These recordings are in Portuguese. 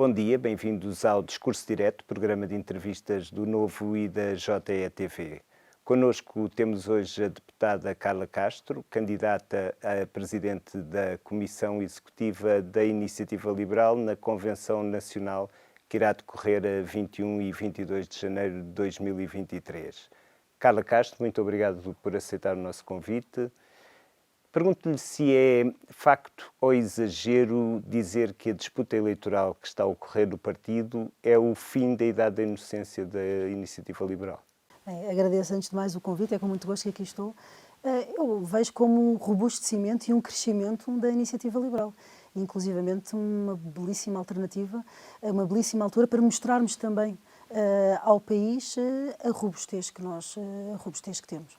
Bom dia, bem-vindos ao Discurso Direto, programa de entrevistas do Novo e da JETV. Connosco temos hoje a deputada Carla Castro, candidata a presidente da Comissão Executiva da Iniciativa Liberal na Convenção Nacional que irá decorrer a 21 e 22 de janeiro de 2023. Carla Castro, muito obrigado por aceitar o nosso convite. Pergunto-lhe se é facto ou exagero dizer que a disputa eleitoral que está a ocorrer no partido é o fim da idade da inocência da Iniciativa Liberal. Bem, agradeço antes de mais o convite, é com muito gosto que aqui estou. Eu vejo como um robustecimento e um crescimento da Iniciativa Liberal, inclusivamente uma belíssima alternativa, uma belíssima altura para mostrarmos também ao país a robustez que temos.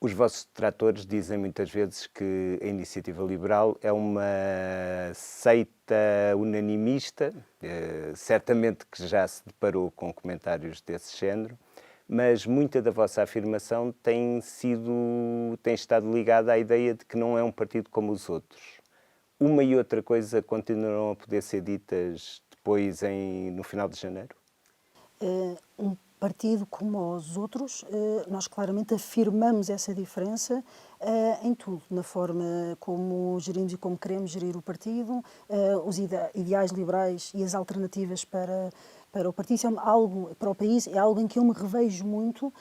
Os vossos detratores dizem muitas vezes que a Iniciativa Liberal é uma seita unanimista, certamente que já se deparou com comentários desse género, mas muita da vossa afirmação tem estado ligada à ideia de que não é um partido como os outros. Uma e outra coisa continuarão a poder ser ditas depois no final de janeiro? Um partido como os outros, nós claramente afirmamos essa diferença em tudo, na forma como gerimos e como queremos gerir o partido, os ideais liberais e as alternativas para o partido. Isso é algo, para o país, é algo em que eu me revejo muito,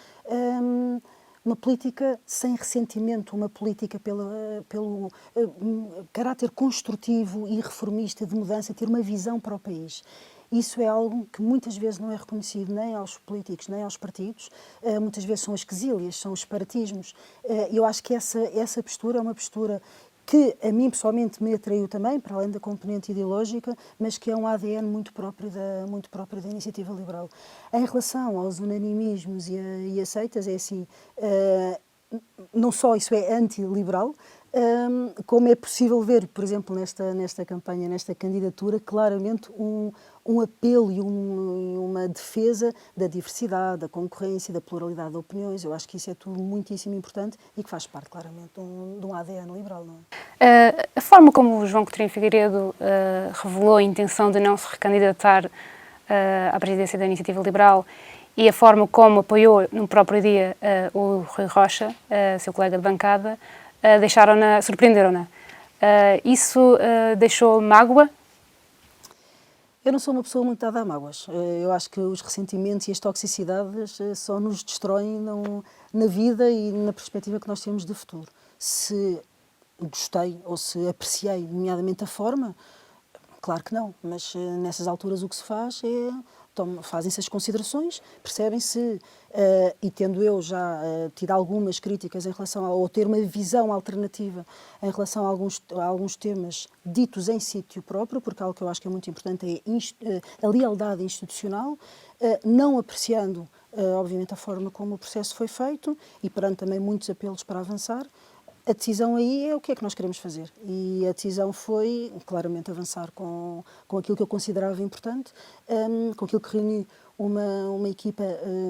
uma política sem ressentimento, uma política pelo caráter construtivo e reformista de mudança, ter uma visão para o país. Isso é algo que muitas vezes não é reconhecido nem aos políticos, nem aos partidos. Muitas vezes são as quesílias, são os separatismos. Eu acho que essa postura é uma postura que a mim pessoalmente me atraiu também, para além da componente ideológica, mas que é um ADN muito próprio da Iniciativa Liberal. Em relação aos unanimismos e aceitas, é assim, não só isso é antiliberal, como é possível ver, por exemplo, nesta campanha, nesta candidatura, claramente um apelo e uma defesa da diversidade, da concorrência, da pluralidade de opiniões. Eu acho que isso é tudo muitíssimo importante e que faz parte, claramente, de um ADN liberal, não é? A forma como o João Coutinho Figueiredo revelou a intenção de não se recandidatar à presidência da Iniciativa Liberal e a forma como apoiou no próprio dia o Rui Rocha, seu colega de bancada, surpreenderam-na. Isso deixou mágoa? Eu não sou uma pessoa muito dada a mágoas. Eu acho que os ressentimentos e as toxicidades só nos destroem na vida e na perspectiva que nós temos de futuro. Se gostei ou se apreciei, nomeadamente a forma, claro que não, mas nessas alturas o que se faz é fazem-se as considerações, percebem-se, e tendo eu já tido algumas críticas em relação ou ter uma visão alternativa em relação a alguns temas ditos em sítio próprio, porque algo que eu acho que é muito importante é a lealdade institucional, não apreciando, obviamente, a forma como o processo foi feito e perante também muitos apelos para avançar. A decisão aí é o que é que nós queremos fazer e a decisão foi claramente avançar com aquilo que eu considerava importante, com aquilo que reuni uma equipa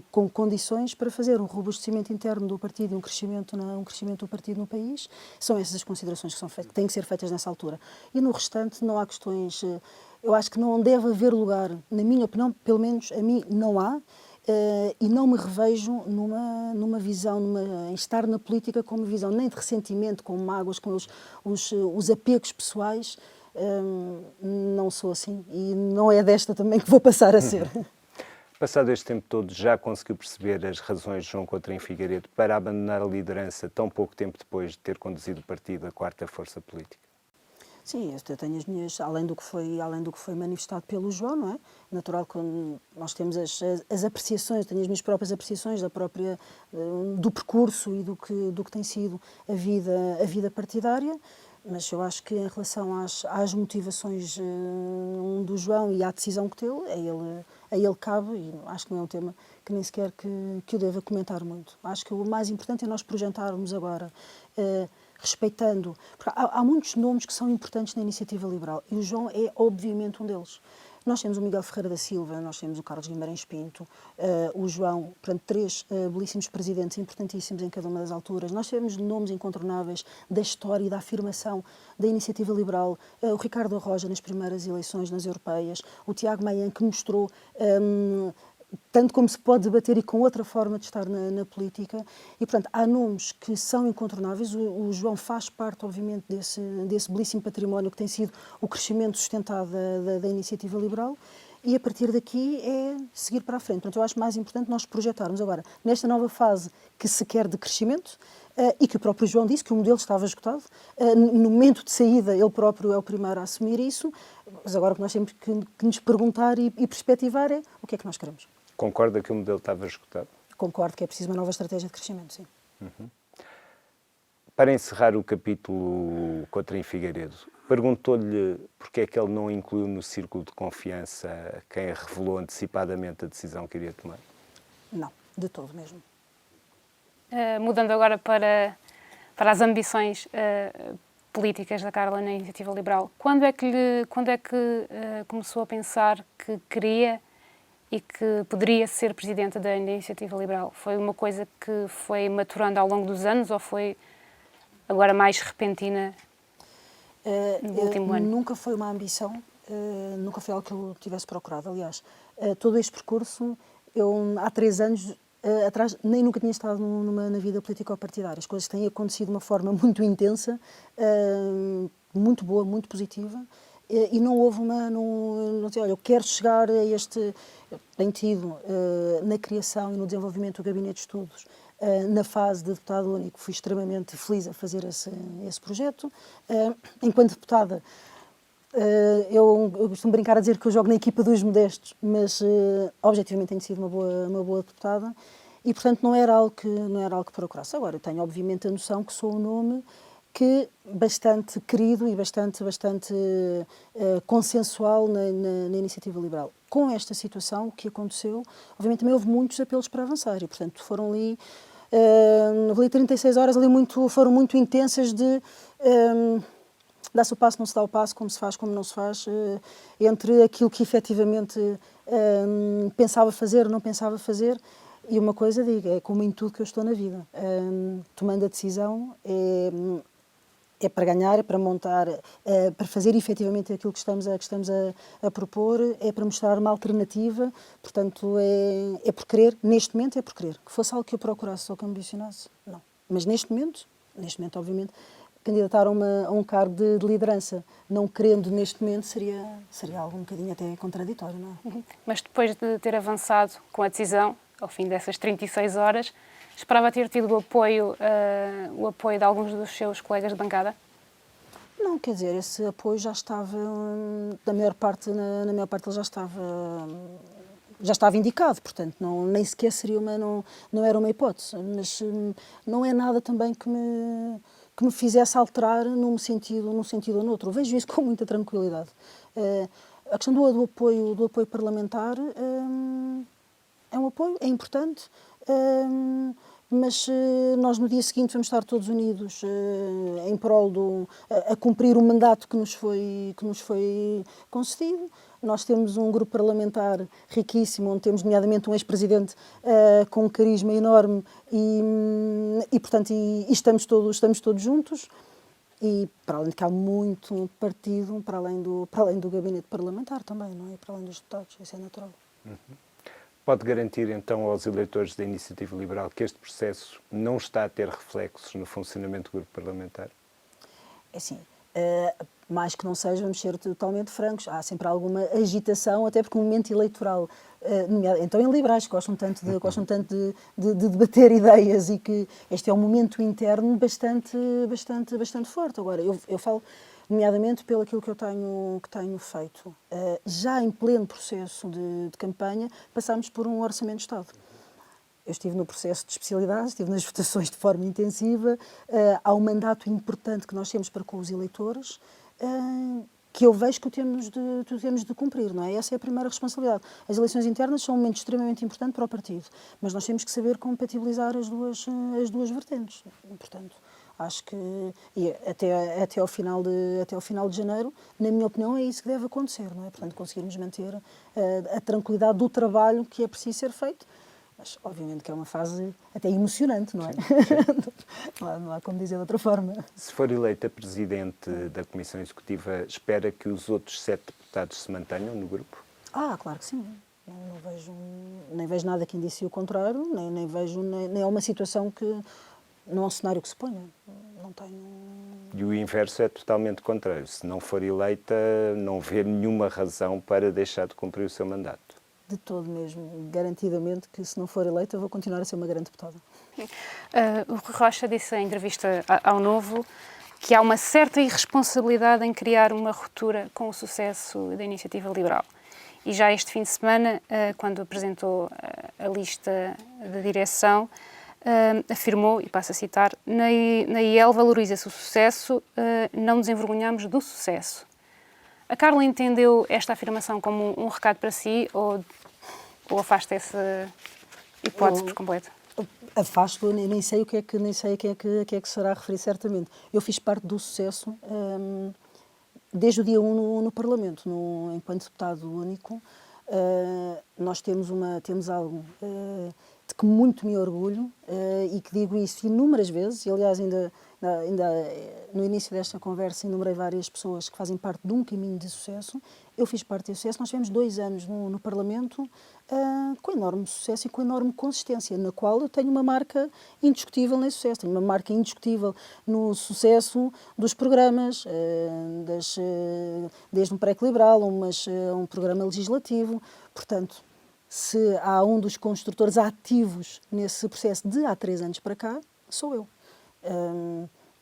com condições para fazer um robustecimento interno do partido e um crescimento do partido no país. São essas as considerações que têm que ser feitas nessa altura. E no restante não há questões, eu acho que não deve haver lugar, na minha opinião, pelo menos a mim não há, e não me revejo numa visão, em estar na política com uma visão nem de ressentimento, com mágoas, com os apegos pessoais. Não sou assim e não é desta também que vou passar a ser. Passado este tempo todo, já conseguiu perceber as razões de João Coutinho Figueiredo para abandonar a liderança tão pouco tempo depois de ter conduzido o partido à quarta força política? Sim, eu tenho as minhas, além do que foi manifestado pelo João, não é? Natural que nós temos as apreciações, tenho as minhas próprias apreciações do percurso e do que tem sido a vida partidária, mas eu acho que em relação às motivações do João e à decisão que teve, a ele cabe, e acho que não é um tema que nem sequer que eu deva comentar muito. Acho que o mais importante é nós projetarmos agora, respeitando, porque há muitos nomes que são importantes na Iniciativa Liberal e o João é obviamente um deles. Nós temos o Miguel Ferreira da Silva, nós temos o Carlos Guimarães Pinto, o João, portanto, 3 belíssimos presidentes, importantíssimos em cada uma das alturas. Nós temos nomes incontornáveis da história e da afirmação da iniciativa liberal, o Ricardo Arroja nas primeiras eleições nas europeias, o Tiago Maia, que mostrou tanto como se pode debater e com outra forma de estar na política. E, portanto, há nomes que são incontornáveis. O João faz parte, obviamente, desse belíssimo património que tem sido o crescimento sustentado da iniciativa liberal. E, a partir daqui, é seguir para a frente. Portanto, eu acho mais importante nós projetarmos agora, nesta nova fase que se quer de crescimento, e que o próprio João disse que o modelo estava esgotado. No momento de saída, ele próprio é o primeiro a assumir isso. Mas agora o que nós temos que nos perguntar e perspectivar é o que é que nós queremos. Concorda que o modelo estava esgotado? Concordo que é preciso uma nova estratégia de crescimento, sim. Para encerrar o capítulo Coutrinho Figueiredo, perguntou-lhe porque é que ele não incluiu no círculo de confiança quem revelou antecipadamente a decisão que iria tomar? Não, de todo mesmo. Mudando agora para as ambições políticas da Carla na Iniciativa Liberal, quando é que começou a pensar que queria e que poderia ser presidenta da Iniciativa Liberal? Foi uma coisa que foi maturando ao longo dos anos ou foi agora mais repentina no último ano? Nunca foi uma ambição, nunca foi algo que eu tivesse procurado. Aliás, todo este percurso, eu há 3 anos atrás nem nunca tinha estado na vida político-partidária. As coisas têm acontecido de uma forma muito intensa, muito boa, muito positiva. E não houve não sei, olha, eu quero chegar a este... Eu tenho tido, na criação e no desenvolvimento do Gabinete de Estudos, na fase de deputado único, fui extremamente feliz a fazer esse projeto. Enquanto deputada, eu costumo brincar a dizer que eu jogo na equipa dos modestos, mas objetivamente tenho sido uma boa deputada e, portanto, não era algo que procurasse. Agora, eu tenho, obviamente, a noção que sou um nome que bastante querido e bastante consensual na Iniciativa Liberal. Com esta situação, o que aconteceu, obviamente também houve muitos apelos para avançar e, portanto, foram ali 36 horas foram muito intensas de dá-se o passo, não se dá o passo, como se faz, como não se faz, entre aquilo que efetivamente pensava fazer ou não pensava fazer. E uma coisa digo, é como em tudo que eu estou na vida, tomando a decisão é para ganhar, é para montar, para fazer efetivamente aquilo que estamos a propor, é para mostrar uma alternativa, portanto é por querer, neste momento é por querer. Que fosse algo que eu procurasse ou que ambicionasse, não. Mas neste momento obviamente, candidatar a um cargo de liderança, não querendo neste momento, seria algo um bocadinho até contraditório, não é? Mas depois de ter avançado com a decisão, ao fim dessas 36 horas, esperava ter tido o apoio de alguns dos seus colegas de bancada? Não, quer dizer, esse apoio já estava, na maior parte ele já estava indicado, portanto, nem sequer seria não era uma hipótese, mas não é nada também que me fizesse alterar num sentido ou noutro. Eu vejo isso com muita tranquilidade. A questão do apoio parlamentar é um apoio, é importante, mas nós no dia seguinte vamos estar todos unidos em prol a cumprir o mandato que nos foi concedido. Nós temos um grupo parlamentar riquíssimo, onde temos nomeadamente um ex-presidente com um carisma enorme e portanto, estamos todos juntos. E para além de que há muito partido, para além do gabinete parlamentar também, não é? Para além dos deputados, isso é natural. Pode garantir, então, aos eleitores da Iniciativa Liberal que este processo não está a ter reflexos no funcionamento do grupo parlamentar? É assim, mais que não seja, vamos ser totalmente francos, há sempre alguma agitação, até porque o momento eleitoral, então em liberais, que gostam tanto de debater ideias e que este é um momento interno bastante forte. Agora, eu falo nomeadamente pelo aquilo que eu tenho feito. Já em pleno processo de campanha, passámos por um orçamento de Estado. Eu estive no processo de especialidade, estive nas votações de forma intensiva, há um mandato importante que nós temos para com os eleitores, que eu vejo que temos de cumprir, não é? Essa é a primeira responsabilidade. As eleições internas são um momento extremamente importante para o partido, mas nós temos que saber compatibilizar as duas vertentes. Portanto, Acho que e até ao final de janeiro, na minha opinião, é isso que deve acontecer, não é? Portanto, conseguirmos manter a tranquilidade do trabalho que é preciso ser feito. Mas, obviamente, que é uma fase até emocionante, não é? Não há como dizer de outra forma. Se for eleita Presidente da Comissão Executiva, espera que os outros 7 deputados se mantenham no grupo? Claro que sim. Eu nem vejo nada que indicie o contrário, nem é uma situação que... Não é um cenário que se ponha. Não tenho... E o inverso é totalmente contrário. Se não for eleita, não vê nenhuma razão para deixar de cumprir o seu mandato. De todo mesmo. Garantidamente que, se não for eleita, vou continuar a ser uma grande deputada. O Rui Rocha disse em entrevista ao Novo que há uma certa irresponsabilidade em criar uma ruptura com o sucesso da Iniciativa Liberal. E já este fim de semana, quando apresentou a lista de direção, afirmou, e passo a citar, na IEL valoriza-se o sucesso, não nos envergonhamos do sucesso. A Carla entendeu esta afirmação como um recado para si ou afasta essa hipótese por completo? Afasto, nem sei a quem é que será a referir certamente. Eu fiz parte do sucesso desde o dia 1 no Parlamento, enquanto deputado único. Nós temos algo de que muito me orgulho e que digo isso inúmeras vezes, e aliás ainda no início desta conversa enumerei várias pessoas que fazem parte de um caminho de sucesso. Eu fiz parte desse sucesso. Nós tivemos 2 anos no Parlamento com enorme sucesso e com enorme consistência, na qual eu tenho uma marca indiscutível nesse sucesso. Tenho uma marca indiscutível no sucesso dos programas, desde um pré-liberal a um programa legislativo. Portanto, se há um dos construtores ativos nesse processo de há 3 anos para cá, sou eu.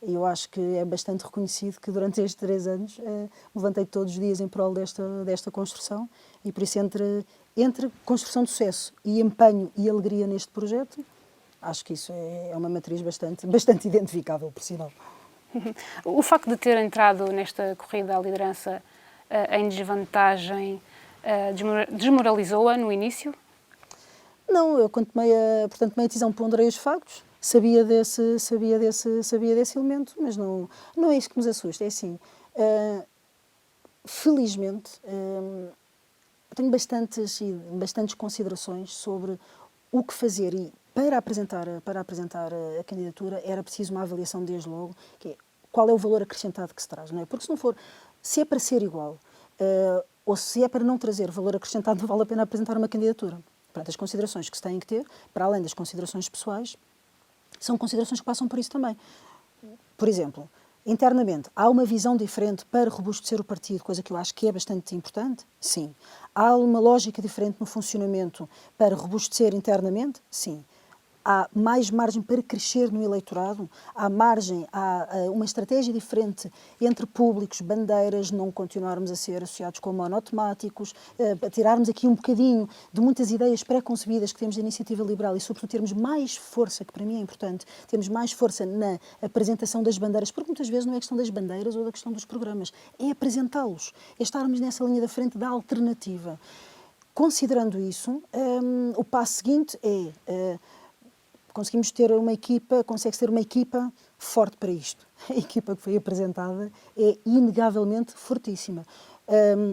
Eu acho que é bastante reconhecido que durante estes 3 anos me levantei todos os dias em prol desta construção e por isso entre construção de sucesso e empenho e alegria neste projeto, acho que isso é uma matriz bastante identificável, por sinal. O facto de ter entrado nesta corrida à liderança em desvantagem desmoralizou-a no início? Não, eu quando tomei a decisão ponderei os factos, sabia desse elemento, mas não é isso que nos assusta. É assim, felizmente, tenho bastantes considerações sobre o que fazer e para apresentar a candidatura era preciso uma avaliação desde logo, que é qual é o valor acrescentado que se traz, não é? Porque se é para ser igual ou se é para não trazer valor acrescentado, não vale a pena apresentar uma candidatura. Portanto, as considerações que se têm que ter, para além das considerações pessoais, são considerações que passam por isso também. Por exemplo, internamente, há uma visão diferente para robustecer o partido, coisa que eu acho que é bastante importante? Sim. Há uma lógica diferente no funcionamento para robustecer internamente? Sim. Há mais margem para crescer no eleitorado? Há uma estratégia diferente entre públicos, bandeiras, não continuarmos a ser associados com monotemáticos, a tirarmos aqui um bocadinho de muitas ideias pré-concebidas que temos da Iniciativa Liberal e, sobretudo, termos mais força, que para mim é importante, termos mais força na apresentação das bandeiras, porque muitas vezes não é questão das bandeiras ou da questão dos programas, é apresentá-los, é estarmos nessa linha da frente da alternativa. Considerando isso, o passo seguinte é... consegue-se ter uma equipa forte para isto. A equipa que foi apresentada é inegavelmente fortíssima.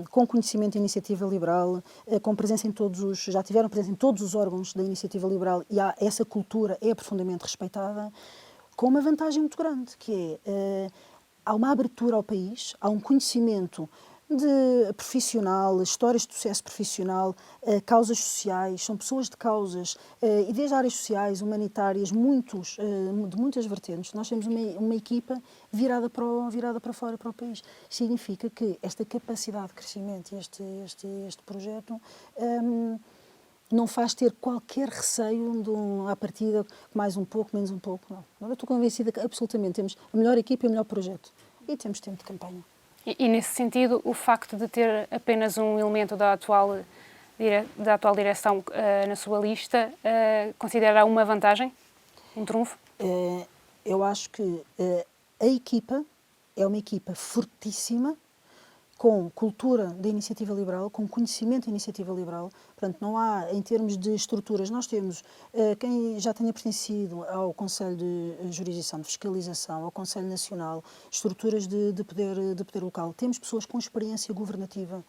Com conhecimento da Iniciativa Liberal, com presença já tiveram presença em todos os órgãos da Iniciativa Liberal e essa cultura é profundamente respeitada, com uma vantagem muito grande, que é há uma abertura ao país, há um conhecimento de profissional, histórias de sucesso profissional, causas sociais, são pessoas de causas, e desde áreas sociais, humanitárias, de muitas vertentes. Nós temos uma equipa virada para fora, para o país. Significa que esta capacidade de crescimento e este projeto não faz ter qualquer receio à partida, mais um pouco, menos um pouco, não. Eu estou convencida que absolutamente temos a melhor equipa e o melhor projeto. E temos tempo de campanha. E nesse sentido, o facto de ter apenas um elemento da atual direção na sua lista, considera uma vantagem? Um trunfo? Eu acho que a equipa é uma equipa fortíssima, com cultura da iniciativa liberal, com conhecimento da iniciativa liberal. Portanto, não há, em termos de estruturas, nós temos quem já tenha pertencido ao Conselho de Jurisdição, de Fiscalização, ao Conselho Nacional, estruturas de poder local. Temos pessoas com experiência governativa.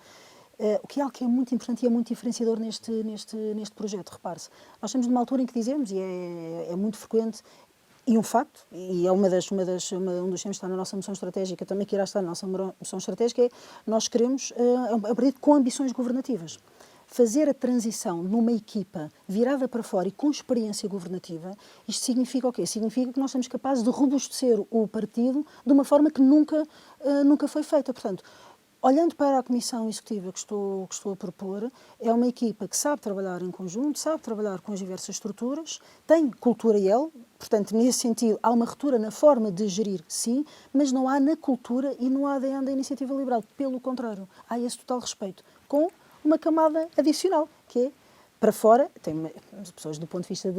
O que é algo que é muito importante e é muito diferenciador neste projeto. Repare-se, nós estamos numa altura em que dizemos, e é muito frequente, e um facto, e é um dos temas que está na nossa moção estratégica, também que irá estar na nossa moção estratégica, é nós queremos um partido com ambições governativas. Fazer a transição numa equipa virada para fora e com experiência governativa, isto significa o quê? Significa que nós somos capazes de robustecer o partido de uma forma que nunca foi feita. Portanto, olhando para a Comissão Executiva que estou a propor, é uma equipa que sabe trabalhar em conjunto, sabe trabalhar com as diversas estruturas, tem cultura IEL, portanto, nesse sentido, há uma ruptura na forma de gerir, sim, mas não há na cultura e no ADN da Iniciativa Liberal. Pelo contrário, há esse total respeito, com uma camada adicional, que é, para fora, tem pessoas do ponto de vista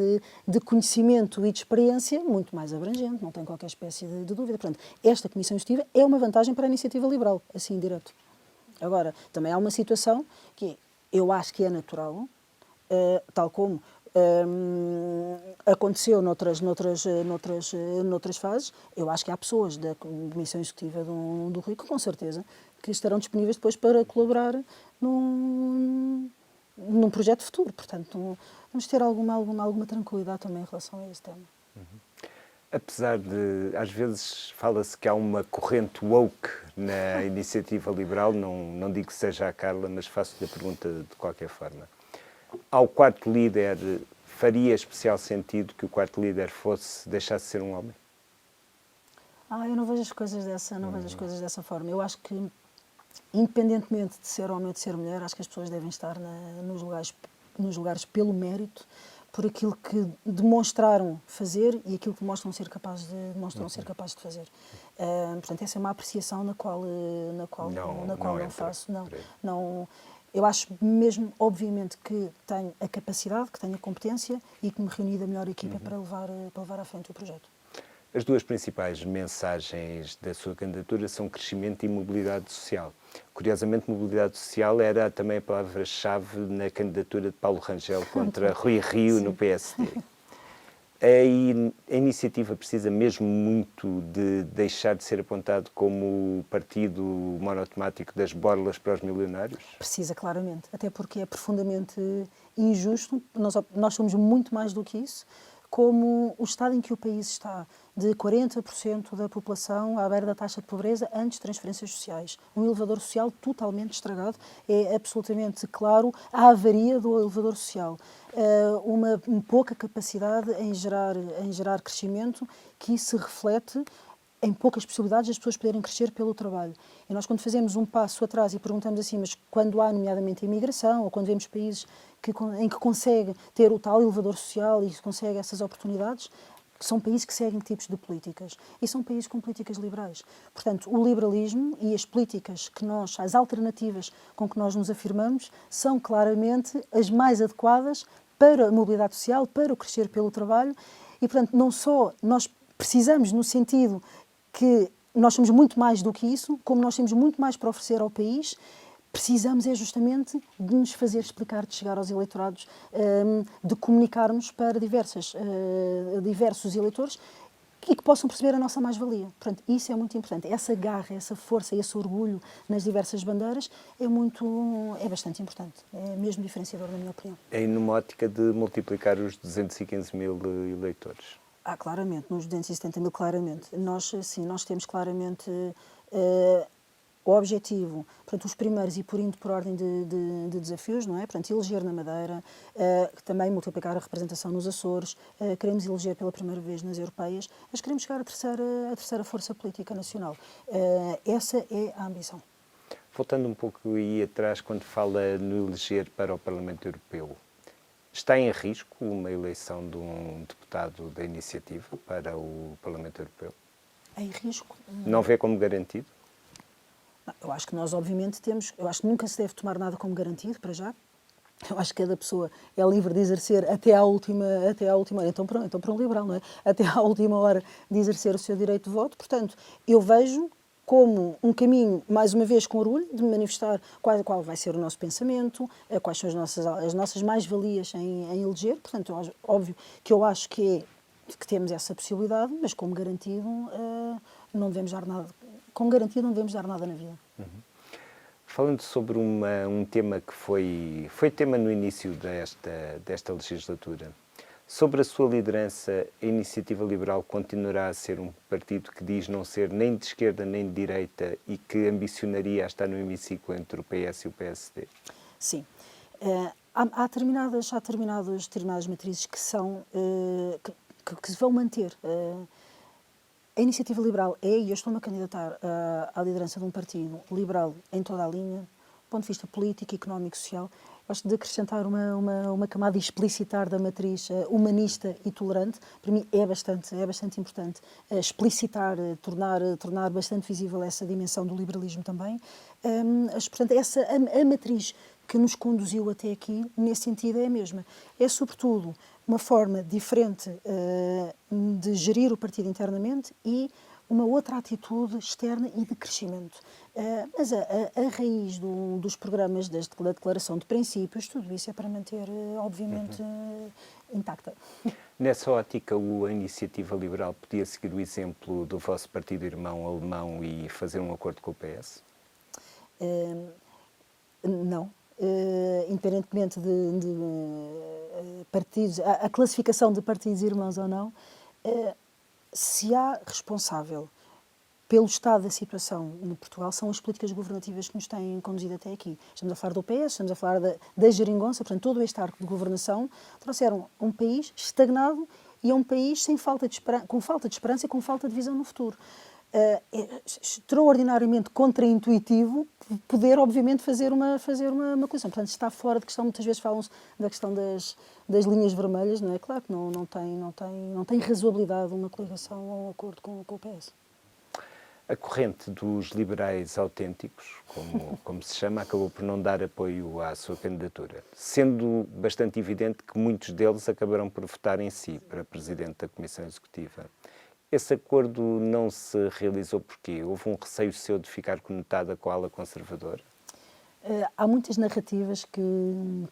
de conhecimento e de experiência muito mais abrangente, não tem qualquer espécie de dúvida. Portanto, esta Comissão Executiva é uma vantagem para a Iniciativa Liberal, assim, direto. Agora, também há uma situação que eu acho que é natural, tal como aconteceu noutras fases. Eu acho que há pessoas da Comissão Executiva do Rui que, com certeza, que estarão disponíveis depois para colaborar num projeto futuro. Portanto, vamos ter alguma tranquilidade também em relação a esse tema. Apesar de, às vezes, fala-se que há uma corrente woke na Iniciativa Liberal, não digo que seja a Carla, mas faço-lhe a pergunta de qualquer forma. Ao quarto líder, faria especial sentido que o quarto líder deixasse de ser um homem? Eu não vejo as coisas dessa forma. Eu acho que, independentemente de ser homem ou de ser mulher, acho que as pessoas devem estar nos lugares pelo mérito, por aquilo que demonstraram fazer e aquilo que demonstram ser capazes de fazer. Portanto, essa é uma apreciação na qual não faço. Não. Eu acho mesmo, obviamente, que tenho a capacidade, que tenho a competência e que me reuni da melhor equipa para levar à frente o projeto. As duas principais mensagens da sua candidatura são crescimento e mobilidade social. Curiosamente, mobilidade social era também a palavra-chave na candidatura de Paulo Rangel contra Rui Rio no PSD. A iniciativa precisa mesmo muito de deixar de ser apontado como o partido monotemático das borlas para os milionários? Precisa, claramente. Até porque é profundamente injusto. Nós somos muito mais do que isso. Como o estado em que o país está, de 40% da população à beira da taxa de pobreza antes de transferências sociais. Um elevador social totalmente estragado. É absolutamente claro a avaria do elevador social. Uma pouca capacidade em gerar crescimento que se reflete em poucas possibilidades das pessoas poderem crescer pelo trabalho. E nós, quando fazemos um passo atrás e perguntamos assim, mas quando há, nomeadamente, a imigração, ou quando vemos países em que consegue ter o tal elevador social e se consegue essas oportunidades, são países que seguem tipos de políticas. E são países com políticas liberais. Portanto, o liberalismo e as políticas as alternativas com que nós nos afirmamos, são claramente as mais adequadas para a mobilidade social, para o crescer pelo trabalho. E, portanto, não só nós precisamos no sentido que nós somos muito mais do que isso, como nós temos muito mais para oferecer ao país, precisamos é justamente de nos fazer explicar, de chegar aos eleitorados, de comunicarmos para diversos eleitores e que possam perceber a nossa mais-valia. Portanto, isso é muito importante. Essa garra, essa força, esse orgulho nas diversas bandeiras é bastante importante. É mesmo diferenciador, na minha opinião. É numa ótica de multiplicar os 215 mil eleitores? Claramente, nos 270 mil, claramente. Nós temos claramente o objetivo, portanto, os primeiros e por indo por ordem de desafios, não é? Portanto, eleger na Madeira, também multiplicar a representação nos Açores, queremos eleger pela primeira vez nas europeias, mas queremos chegar à terceira força política nacional. Essa é a ambição. Voltando um pouco aí atrás, quando fala no eleger para o Parlamento Europeu, está em risco uma eleição de um deputado da iniciativa para o Parlamento Europeu? Em risco? Não vê como garantido? Eu acho que nós, obviamente, eu acho que nunca se deve tomar nada como garantido, para já. Eu acho que cada pessoa é livre de exercer até à última hora, então para um liberal, não é? Até à última hora de exercer o seu direito de voto. Portanto, eu vejo como um caminho, mais uma vez com orgulho, de manifestar qual vai ser o nosso pensamento, quais são as nossas mais-valias em eleger. Portanto, óbvio que eu acho que temos essa possibilidade, mas como garantido, não devemos dar nada. Como garantido, não devemos dar nada na vida. Falando sobre um tema que foi tema no início desta legislatura, sobre a sua liderança, a Iniciativa Liberal continuará a ser um partido que diz não ser nem de esquerda nem de direita e que ambicionaria estar no hemiciclo entre o PS e o PSD? Sim. Há determinadas matrizes que se vão manter. A Iniciativa Liberal e eu estou-me a candidatar à liderança de um partido liberal em toda a linha, do ponto de vista político, económico, social. Gosto de acrescentar uma camada e explicitar da matriz humanista e tolerante. Para mim é bastante importante explicitar, tornar bastante visível essa dimensão do liberalismo também. Portanto, a matriz que nos conduziu até aqui, nesse sentido, é a mesma. É, sobretudo, uma forma diferente de gerir o partido internamente e uma outra atitude externa e de crescimento. Mas a raiz dos programas da Declaração de Princípios, tudo isso é para manter, obviamente, intacta. Nessa ótica, a Iniciativa Liberal podia seguir o exemplo do vosso partido irmão alemão e fazer um acordo com o PS? Não. Independentemente de partidos, a classificação de partidos irmãos ou não, se há responsável pelo estado da situação no Portugal, são as políticas governativas que nos têm conduzido até aqui. Estamos a falar do PS, estamos a falar da geringonça, portanto, todo este arco de governação trouxeram um país estagnado e um país com falta de esperança e com falta de visão no futuro. É extraordinariamente contraintuitivo poder, obviamente, fazer uma coisa. Portanto, está fora de questão. Muitas vezes falam-se da questão das linhas vermelhas, não é? Claro que não tem razoabilidade uma coligação ou um acordo com o PS. A corrente dos liberais autênticos, como se chama, acabou por não dar apoio à sua candidatura, sendo bastante evidente que muitos deles acabaram por votar em si para presidente da Comissão Executiva. Esse acordo não se realizou porquê? Houve um receio seu de ficar conotada com a ala conservadora? Há muitas narrativas que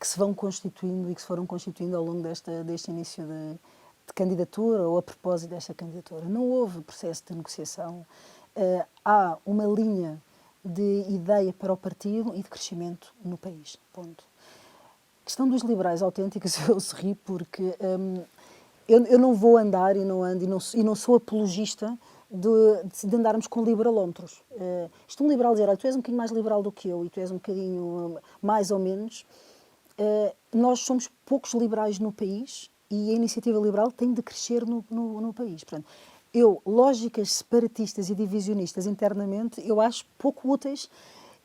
se vão constituindo e que se foram constituindo ao longo deste início de candidatura ou a propósito desta candidatura. Não houve processo de negociação. Há uma linha de ideia para o partido e de crescimento no país. Ponto. A questão dos liberais autênticos, eu sorri porque eu não vou andar e não sou apologista de andarmos com liberalómetros. Isto um liberal dizer, tu és um bocadinho mais liberal do que eu e tu és um bocadinho mais ou menos. Nós somos poucos liberais no país e a Iniciativa Liberal tem de crescer no país. Portanto, lógicas separatistas e divisionistas internamente, eu acho pouco úteis.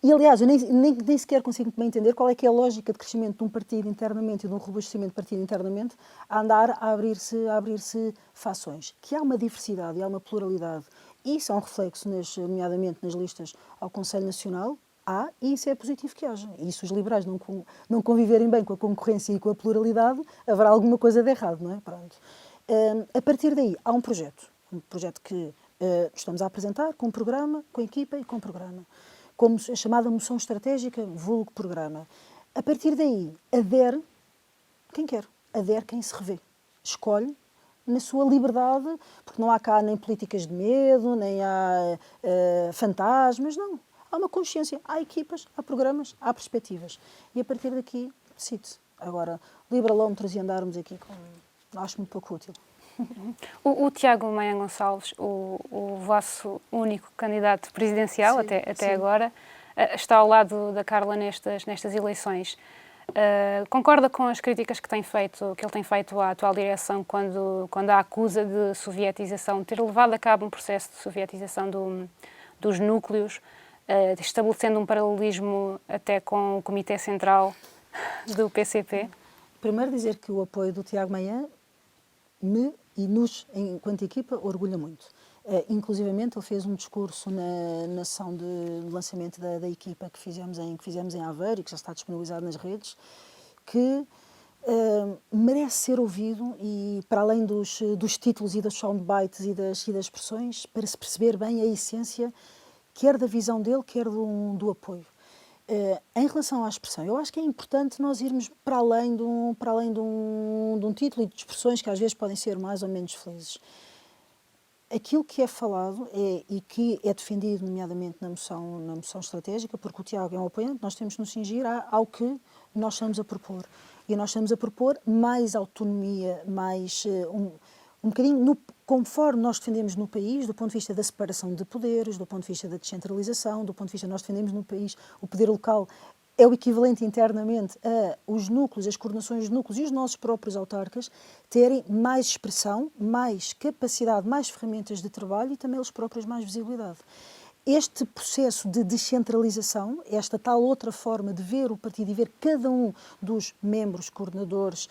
E, aliás, eu nem sequer consigo bem entender qual é que é a lógica de crescimento de um partido internamente e de um robustecimento de partido internamente a andar a abrir-se fações. Que há uma diversidade e há uma pluralidade. E isso é um reflexo, nomeadamente nas listas ao Conselho Nacional, e isso é positivo que haja. E se os liberais não conviverem bem com a concorrência e com a pluralidade, haverá alguma coisa de errado, não é? Pronto. A partir daí, há um projeto que estamos a apresentar, com um programa, com a equipa e com um programa. Como a chamada moção estratégica, vulgo programa. A partir daí, adere quem quer, adere quem se revê. Escolhe na sua liberdade, porque não há cá nem políticas de medo, nem há fantasmas, não. Há uma consciência, há equipas, há programas, há perspectivas. E a partir daqui, decide-se. Agora, liberalómetros e andarmos aqui, acho muito pouco útil. O Tiago Maia Gonçalves, o vosso único candidato presidencial até agora, está ao lado da Carla nestas eleições. Concorda com as críticas que ele tem feito à atual direção quando a acusa de sovietização, de ter levado a cabo um processo de sovietização dos núcleos, estabelecendo um paralelismo até com o Comitê Central do PCP? Primeiro dizer que o apoio do Tiago Maia enquanto equipa, orgulha muito. Inclusivamente, ele fez um discurso na sessão de lançamento da equipa que fizemos em Aveiro e que já está disponibilizado nas redes, que merece ser ouvido e, para além dos títulos e das soundbites e das expressões, para se perceber bem a essência quer da visão dele, quer do apoio. Em relação à expressão, eu acho que é importante nós irmos para além de um título e de expressões que às vezes podem ser mais ou menos felizes. Aquilo que é falado e que é defendido, nomeadamente na moção estratégica, porque o Tiago é um apoiante, nós temos de nos cingir ao que nós estamos a propor. E nós estamos a propor mais autonomia, mais um bocadinho conforme nós defendemos no país, do ponto de vista da separação de poderes, do ponto de vista da descentralização, do ponto de vista nós defendemos no país o poder local é o equivalente internamente a os núcleos, as coordenações de núcleos e os nossos próprios autarcas terem mais expressão, mais capacidade, mais ferramentas de trabalho e também eles próprios mais visibilidade. Este processo de descentralização, esta tal outra forma de ver o partido e ver cada um dos membros coordenadores,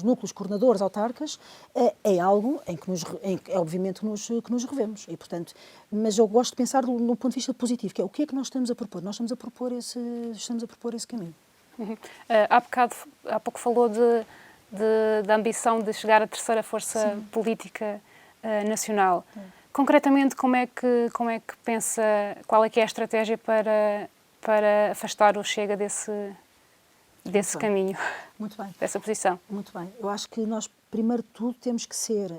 núcleos coordenadores, autarcas, é algo em que obviamente que nos revemos. E, portanto, mas eu gosto de pensar no ponto de vista positivo, que é o que é que nós estamos a propor? Nós estamos a propor esse caminho. Uhum. Há pouco falou da ambição de chegar à terceira força política nacional. Concretamente, como é que pensa, qual é que é a estratégia para afastar o Chega desse caminho? Muito bem. Dessa posição? Muito bem. Eu acho que nós, primeiro de tudo, temos que ser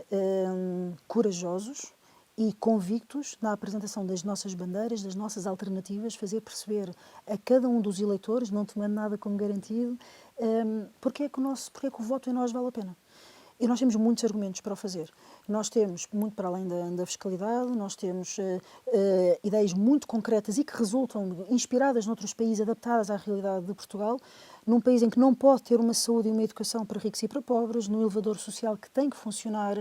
corajosos e convictos na apresentação das nossas bandeiras, das nossas alternativas, fazer perceber a cada um dos eleitores, não tomando nada como garantido, porque é que o voto em nós vale a pena. E nós temos muitos argumentos para o fazer. Nós temos, muito para além da fiscalidade, nós temos ideias muito concretas e que resultam inspiradas noutros países, adaptadas à realidade de Portugal, num país em que não pode ter uma saúde e uma educação para ricos e para pobres, num elevador social que tem que funcionar,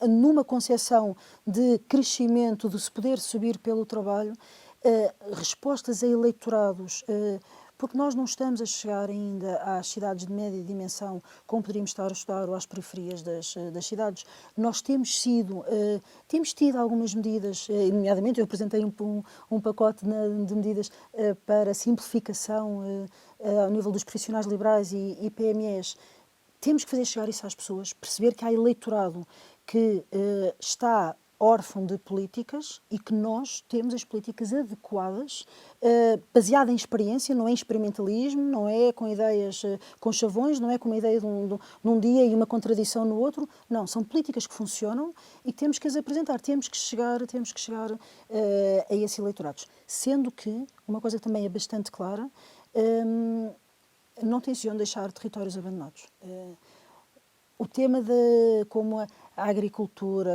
numa concepção de crescimento, de se poder subir pelo trabalho, respostas a eleitorados, porque nós não estamos a chegar ainda às cidades de média dimensão como poderíamos estar a estudar ou às periferias das cidades. Nós temos tido algumas medidas, nomeadamente eu apresentei um pacote de medidas para simplificação ao nível dos profissionais liberais e PMEs. Temos que fazer chegar isso às pessoas, perceber que há eleitorado que está órfão de políticas e que nós temos as políticas adequadas, baseada em experiência, não é em experimentalismo, não é com ideias com chavões, não é com uma ideia de um dia e uma contradição no outro, não, são políticas que funcionam e temos que as apresentar, temos que chegar a esses eleitorados. Sendo que, uma coisa que também é bastante clara, não tenciono deixar territórios abandonados. O tema de como a agricultura,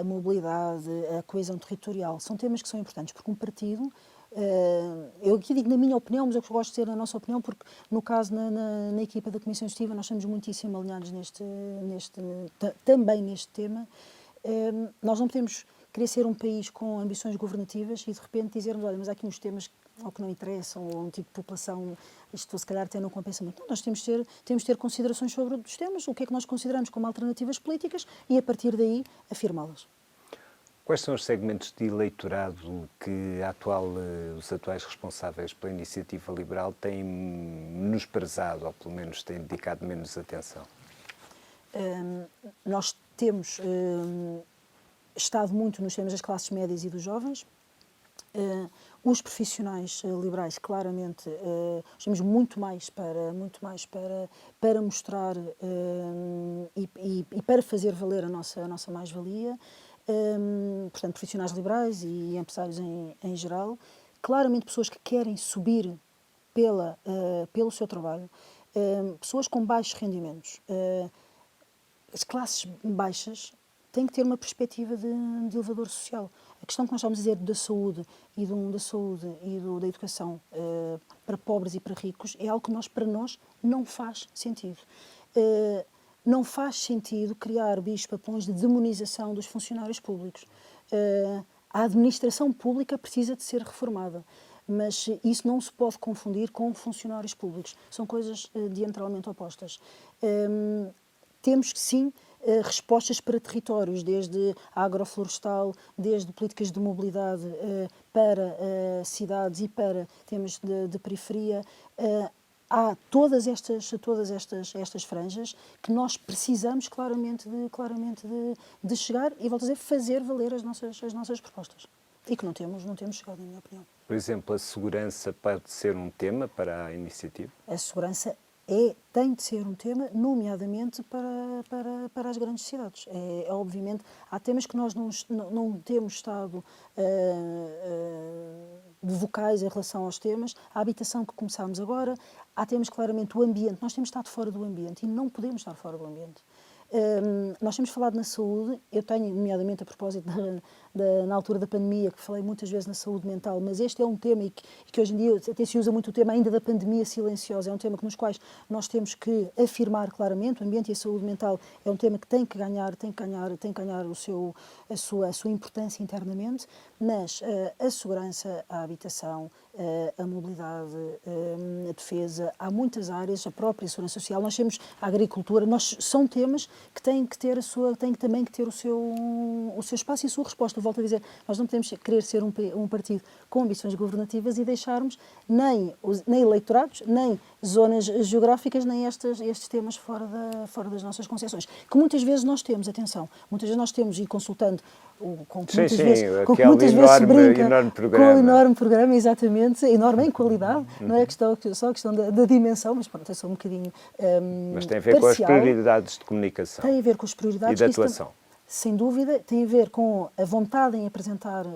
a mobilidade, a coesão territorial, são temas que são importantes, porque um partido, eu aqui digo na minha opinião, mas eu gosto de ter a nossa opinião, porque no caso na equipa da Comissão Executiva nós estamos muitíssimo alinhados também neste tema. Nós não podemos querer ser um país com ambições governativas e de repente dizermos, olha, mas há aqui uns temas ou que não interessam, ou um tipo de população, isto se calhar até não compensa muito. Não, nós temos de ter considerações sobre os temas, o que é que nós consideramos como alternativas políticas e a partir daí afirmá-las. Quais são os segmentos de eleitorado que os atuais responsáveis pela iniciativa liberal têm menosprezado, ou pelo menos têm dedicado menos atenção? Nós temos estado muito nos temas das classes médias e dos jovens. Os profissionais liberais, claramente, temos muito mais para mostrar e para fazer valer a nossa mais-valia. Portanto, profissionais liberais e empresários em geral. Claramente, pessoas que querem subir pelo seu trabalho. Pessoas com baixos rendimentos. As classes baixas têm que ter uma perspectiva de elevador social. A questão que nós estamos a dizer da saúde e da educação para pobres e para ricos é algo que para nós não faz sentido. Não faz sentido criar bicho-papões de demonização dos funcionários públicos. A administração pública precisa de ser reformada, mas isso não se pode confundir com funcionários públicos. São coisas diametralmente opostas. Temos que, sim, respostas para territórios, desde a agroflorestal, desde políticas de mobilidade para cidades e para temas de periferia. Há todas estas franjas que nós precisamos claramente de chegar e, volto a dizer, fazer valer as nossas propostas. e que não temos chegado, na minha opinião. Por exemplo, a segurança pode ser um tema para a iniciativa? A segurança tem de ser um tema, nomeadamente para as grandes cidades. Obviamente, há temas que nós não temos estado vocais em relação aos temas. A habitação que começámos agora, há temas claramente o ambiente. Nós temos estado fora do ambiente e não podemos estar fora do ambiente. Nós temos falado na saúde, eu tenho, nomeadamente a propósito na altura da pandemia, que falei muitas vezes na saúde mental, mas este é um tema e que hoje em dia até se usa muito o tema ainda da pandemia silenciosa, é um tema nos quais nós temos que afirmar claramente, o ambiente e a saúde mental é um tema que tem que ganhar a sua importância internamente, mas a segurança, a habitação, a mobilidade, a defesa, há muitas áreas, a própria segurança social, nós temos a agricultura, são temas que têm que também ter o seu espaço e a sua resposta. Volto a dizer, nós não podemos querer ser um partido com ambições governativas e deixarmos nem eleitorados, nem zonas geográficas, nem estes temas fora das nossas concepções. Que muitas vezes nós temos, atenção, muitas vezes nós temos, e consultando com que muitas vezes se brinca, com o enorme programa, exatamente, enorme em qualidade, não é só a questão da dimensão, mas pronto, eu sou um bocadinho mas tem a ver parcial. Com as prioridades de comunicação. Tem a ver com as prioridades e de atuação. Sem dúvida, tem a ver com a vontade em apresentar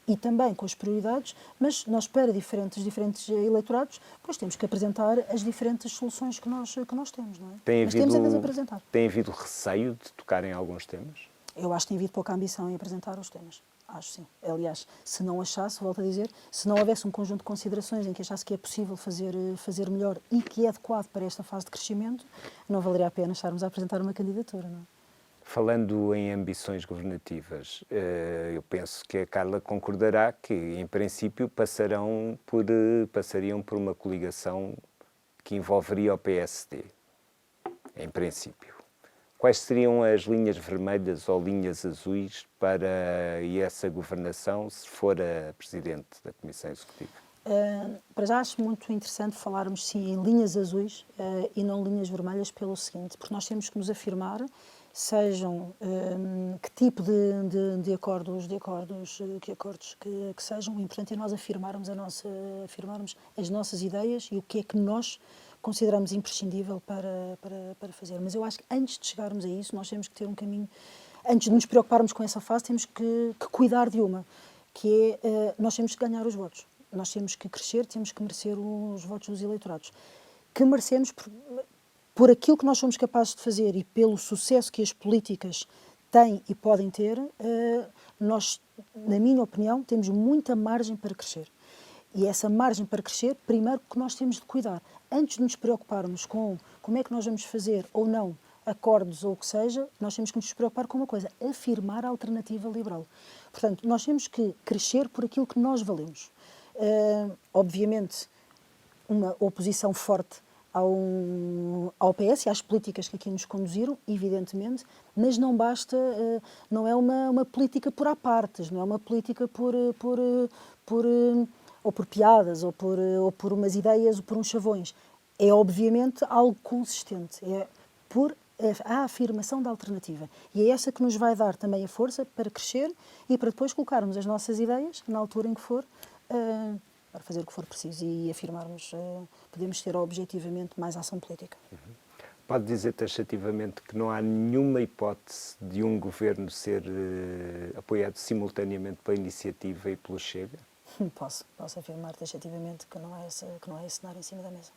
e também com as prioridades, mas nós para diferentes eleitorados, pois temos que apresentar as diferentes soluções que nós temos, não é? Mas temos a desapresentar. Tem havido receio de tocar em alguns temas? Eu acho que tem havido pouca ambição em apresentar os temas. Acho sim. Aliás, se não achasse, volto a dizer, se não houvesse um conjunto de considerações em que achasse que é possível fazer melhor e que é adequado para esta fase de crescimento, não valeria a pena estarmos a apresentar uma candidatura, não é? Falando em ambições governativas, eu penso que a Carla concordará que, em princípio, passariam por uma coligação que envolveria o PSD. Em princípio. Quais seriam as linhas vermelhas ou linhas azuis para essa governação, se for a Presidente da Comissão Executiva? Para já acho muito interessante falarmos, sim, em linhas azuis e não linhas vermelhas pelo seguinte, porque nós temos que nos afirmar sejam que tipo de acordos que sejam. O importante é nós afirmarmos as nossas ideias e o que é que nós consideramos imprescindível para fazer. Mas eu acho que antes de chegarmos a isso, nós temos que ter um caminho, antes de nos preocuparmos com essa fase, temos que cuidar de uma, que é, nós temos que ganhar os votos. Nós temos que crescer, temos que merecer os votos dos eleitorados. Que merecemos por aquilo que nós somos capazes de fazer e pelo sucesso que as políticas têm e podem ter, nós, na minha opinião, temos muita margem para crescer. E essa margem para crescer, primeiro que nós temos de cuidar. Antes de nos preocuparmos com como é que nós vamos fazer ou não acordos ou o que seja, nós temos que nos preocupar com uma coisa, afirmar a alternativa liberal. Portanto, nós temos que crescer por aquilo que nós valemos. Obviamente, uma oposição forte ao PS e às políticas que aqui nos conduziram, evidentemente, mas não basta, não é uma política por apartes, não é uma política ou por piadas, ou por umas ideias, ou por uns chavões. É obviamente algo consistente, é por a afirmação da alternativa. E é essa que nos vai dar também a força para crescer e para depois colocarmos as nossas ideias, na altura em que for, para fazer o que for preciso e afirmarmos, podemos ter objetivamente mais ação política. Pode dizer taxativamente que não há nenhuma hipótese de um governo ser apoiado simultaneamente pela Iniciativa e pelo Chega? Posso afirmar taxativamente que não é esse cenário em cima da mesa.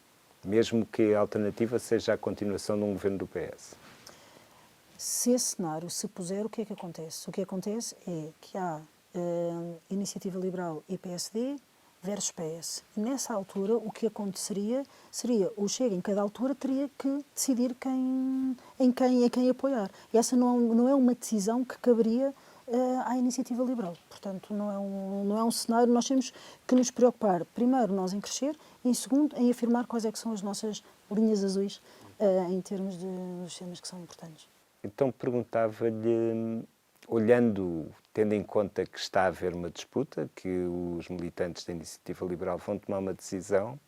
Mesmo que a alternativa seja a continuação de um governo do PS? Se esse cenário se puser, o que é que acontece? O que acontece é que há Iniciativa Liberal e PSD versus PS. E nessa altura, o que aconteceria seria o Chega, em cada altura, teria que decidir em quem apoiar. E essa não é uma decisão que caberia à Iniciativa Liberal. Portanto, não é um cenário. Nós temos que nos preocupar, primeiro, nós em crescer, e, em segundo, em afirmar quais é que são as nossas linhas azuis em termos dos temas que são importantes. Então, perguntava-lhe, tendo em conta que está a haver uma disputa, que os militantes da Iniciativa Liberal vão tomar uma decisão,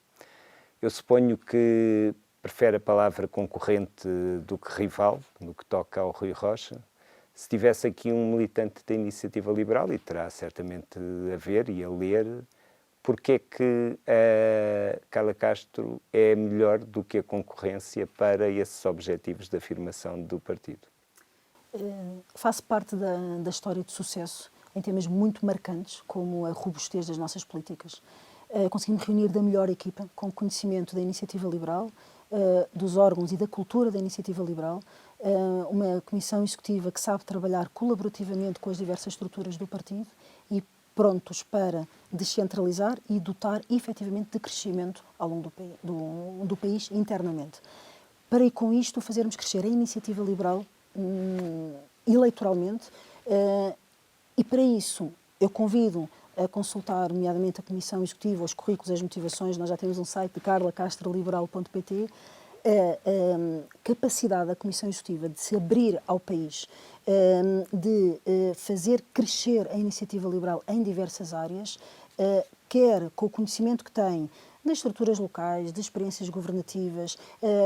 eu suponho que prefere a palavra concorrente do que rival, no que toca ao Rui Rocha. Se tivesse aqui um militante da Iniciativa Liberal, e terá certamente a ver e a ler, porque é que a Carla Castro é melhor do que a concorrência para esses objetivos de afirmação do partido? Faço parte da história de sucesso em temas muito marcantes, como a robustez das nossas políticas. Conseguimos reunir da melhor equipa, com conhecimento da Iniciativa Liberal, dos órgãos e da cultura da Iniciativa Liberal, uma comissão executiva que sabe trabalhar colaborativamente com as diversas estruturas do partido e prontos para descentralizar e dotar efetivamente de crescimento ao longo do país internamente. Para e com isto fazermos crescer a Iniciativa Liberal eleitoralmente, e para isso eu convido a consultar, nomeadamente, a Comissão Executiva, os currículos, as motivações. Nós já temos um site de carlacastroliberal.pt. A capacidade da Comissão Executiva de se abrir ao país, de fazer crescer a Iniciativa Liberal em diversas áreas, quer com o conhecimento que tem das estruturas locais, de experiências governativas,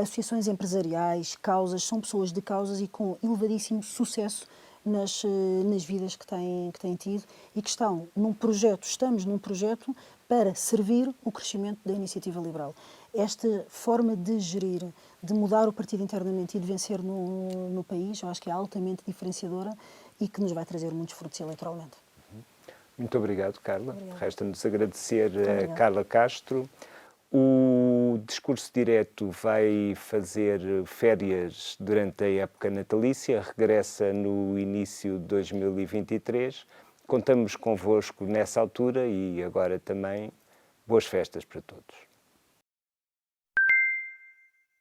associações empresariais, causas, são pessoas de causas e com elevadíssimo sucesso nas vidas que têm tido e que estamos num projeto para servir o crescimento da Iniciativa Liberal. Esta forma de gerir, de mudar o partido internamente e de vencer no país, eu acho que é altamente diferenciadora e que nos vai trazer muitos frutos eleitoralmente. Muito obrigado, Carla. Resta-nos agradecer a Carla Castro. O Discurso Direto vai fazer férias durante a época natalícia, regressa no início de 2023. Contamos convosco nessa altura e agora também boas festas para todos.